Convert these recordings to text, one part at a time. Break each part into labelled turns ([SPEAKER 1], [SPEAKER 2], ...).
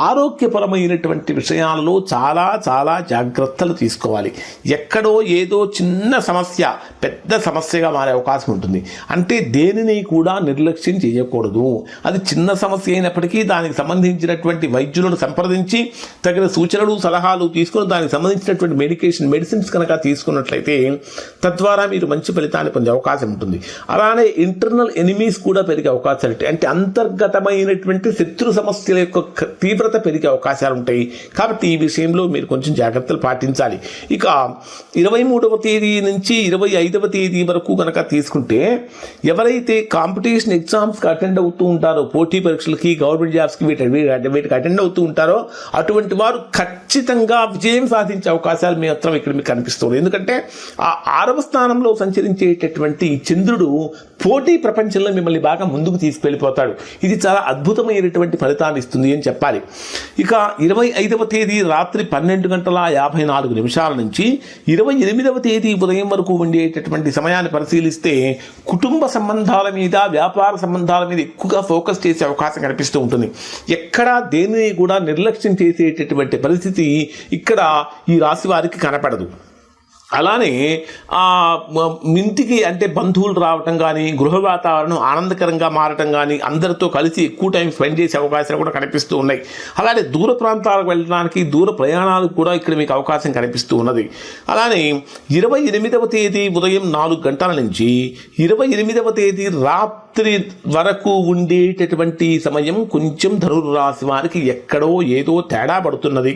[SPEAKER 1] ఆరోగ్యపరమైనటువంటి విషయాలలో చాలా చాలా జాగ్రత్తలు తీసుకోవాలి. ఎక్కడో ఏదో చిన్న సమస్య పెద్ద సమస్యగా మారే అవకాశం ఉంటుంది. అంటే దేనిని కూడా నిర్లక్ష్యం చేయకూడదు. అది చిన్న సమస్య అయినప్పటికీ దానికి సంబంధించినటువంటి వైద్యులను సంప్రదించి తగిన సూచనలు సలహాలు తీసుకుని దానికి సంబంధించినటువంటి మెడిసిన్స్ కనుక తీసుకున్నట్లయితే తద్వారా మీరు మంచి ఫలితాన్ని పొందే అవకాశం ఉంటుంది. అలానే ఇంటర్నల్ ఎనిమీస్ కూడా పెరిగే అవకాశాలు ఉంటాయి. అంటే అంతర్గతమైనటువంటి శత్రు సమస్యల యొక్క తీవ్రత పెరిగే అవకాశాలు ఉంటాయి. కాబట్టి ఈ విషయంలో మీరు కొంచెం జాగ్రత్తలు పాటించాలి. ఇక 23వ తేదీ నుంచి 25వ తేదీ వరకు కనుక తీసుకుంటే ఎవరైతే కాంపిటీషన్ ఎగ్జామ్స్కి అటెండ్ అవుతూ ఉంటారో, పోటీ పరీక్షలకి, గవర్నమెంట్ జాబ్స్కి వీటికి అటెండ్ అవుతూ ఉంటారో అటువంటి వారు ఖచ్చితంగా విజయం సాధించే అవకాశాలు మాత్రం ఇక్కడ మీకు కనిపిస్తుంది. ఎందుకంటే ఆ 6వ స్థానంలో సంచరించేటటువంటి చంద్రుడు పోటీ ప్రపంచంలో మిమ్మల్ని బాగా ముందుకు తీసుకెళ్ళిపోతాడు. ఇది చాలా అద్భుతమైనటువంటి ఫలితాన్ని ఇస్తుంది అని చెప్పాలి. ఇక 25వ తేదీ రాత్రి 12:54 నుంచి 28వ తేదీ ఉదయం వరకు ఉండేటటువంటి సమయాన్ని పరిశీలిస్తే కుటుంబ సంబంధాల మీద, వ్యాపార సంబంధాల మీద ఎక్కువగా ఫోకస్ చేసే అవకాశం కనిపిస్తూ ఉంటుంది. ఎక్కడా దేనిని కూడా నిర్లక్ష్యం చేసేటటువంటి పరిస్థితి ఇక్కడ ఈ రాశి వారికి కనపడదు. అలానే ఇంటికి అంటే బంధువులు రావటం కానీ, గృహ వాతావరణం ఆనందకరంగా మారటం కానీ, అందరితో కలిసి ఎక్కువ టైం స్పెండ్ చేసే అవకాశాలు కూడా కనిపిస్తూ ఉన్నాయి. అలానే దూర ప్రాంతాలకు వెళ్ళడానికి, దూర ప్రయాణాలకు కూడా ఇక్కడ మీకు అవకాశం కనిపిస్తూ ఉన్నది. అలానే 28వ తేదీ ఉదయం 4 గంటల నుంచి 28వ తేదీ రాత్రి వరకు ఉండేటటువంటి సమయం కొంచెం ధనుర్రాశి వారికి ఎక్కడో ఏదో తేడా పడుతున్నది.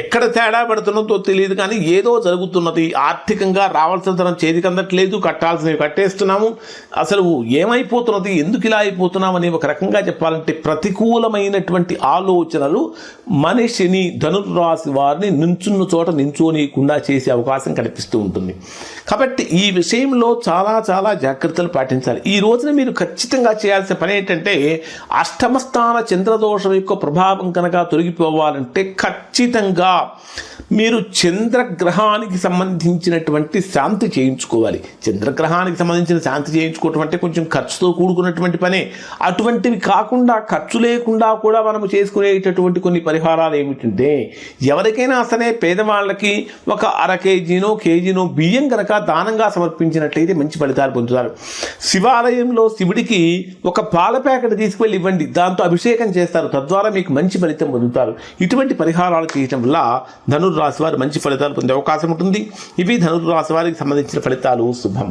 [SPEAKER 1] ఎక్కడ తేడా పడుతున్నదో తెలియదు, కానీ ఏదో జరుగుతున్నది. ఆర్థికంగా రావాల్సిన తరం చేతికి అందట్లేదు, కట్టాల్సినవి కట్టేస్తున్నాము. అసలు ఏమైపోతున్నది, ఎందుకు ఇలా అయిపోతున్నాం అనే ఒక రకంగా చెప్పాలంటే ప్రతికూలమైనటువంటి ఆలోచనలు మనిషిని, ధనుర్రాశి వారిని నించున్న చోట నించోనీయకుండా చేసే అవకాశం కనిపిస్తూ ఉంటుంది. కాబట్టి ఈ విషయంలో చాలా చాలా జాగ్రత్తలు పాటించాలి. ఈ రోజున మీరు ఖచ్చితంగా చేయాల్సిన పని ఏంటంటే అష్టమ స్థాన చంద్రదోషం యొక్క ప్రభావం కనుక తొలగిపోవాలంటే ఖచ్చితంగా మీరు చంద్రగ్రహానికి సంబంధించినటువంటి శాంతి చేయించుకోవాలి. చంద్రగ్రహానికి సంబంధించిన శాంతి చేయించుకోవటం అంటే కొంచెం ఖర్చుతో కూడుకున్నటువంటి పనే. అటువంటివి కాకుండా ఖర్చు లేకుండా కూడా మనము చేసుకునేటటువంటి కొన్ని పరిహారాలు ఏమిటంటే, ఎవరికైనా అసలే పేదవాళ్ళకి ఒక 1/2 కేజీనో బియ్యం కనుక దానంగా సమర్పించినట్లయితే మంచి ఫలితాలు పొందుతారు. శివాలయంలో శివుడికి ఒక పాల ప్యాకెట్ తీసుకువెళ్ళి ఇవ్వండి, దాంతో అభిషేకం చేస్తారు, తద్వారా మీకు మంచి ఫలితం పొందుతారు. ఇటువంటి పరిహారాలు చేయటం వల్ల ధనుర్రాశి వారు మంచి ఫలితాలు పొందే అవకాశం ఉంటుంది. ఇవి ధనుర్రాశి వారికి సంబంధించిన ఫలితాలు. శుభం.